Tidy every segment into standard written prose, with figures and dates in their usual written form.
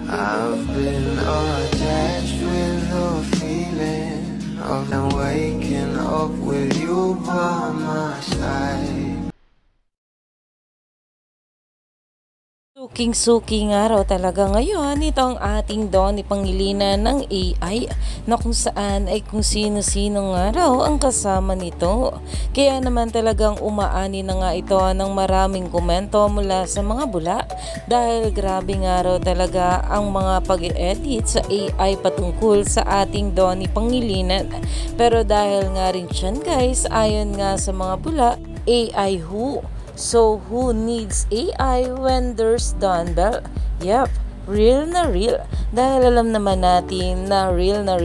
I've been attached with the feeling of them waking up with you by my side. Suking-suki nga raw talaga ngayon itong ating Donnie Pangilinan ng AI na kung saan ay kung sino-sino nga raw ang kasama nito. Kaya naman talagang umaani na nga ito ng maraming komento mula sa mga bula dahil grabe nga raw talaga ang mga pag-edit sa AI patungkol sa ating Donnie Pangilinan. Pero dahil nga rin siyan guys, ayon nga sa mga bula, AI who? So who needs AI when there's Donbell? Yep, real na real. Dahil alam naman natin na real nga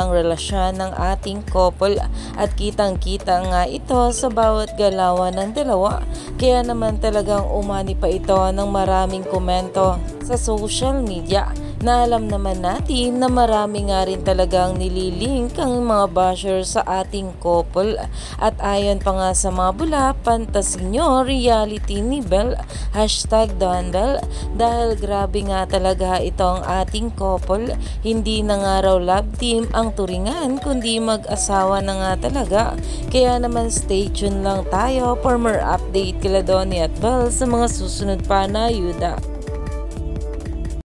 ang relasyon ng ating couple at kitang-kita nga ito sa bawat galawan ng dalawa. Kaya naman talagang umani pa ito ng maraming komento sa social media na alam naman natin na marami nga rin talagang nililink ang mga basher sa ating couple. At ayon pa nga sa mga bula, fantasy nyo, reality ni Bell, #Donbell, dahil grabe nga talaga itong ating couple. Hindi na nga raw love team ang turingan kundi mag-asawa na nga talaga. Kaya naman stay tuned lang tayo for more update kila Donnie at Bell sa mga susunod pa na yuda.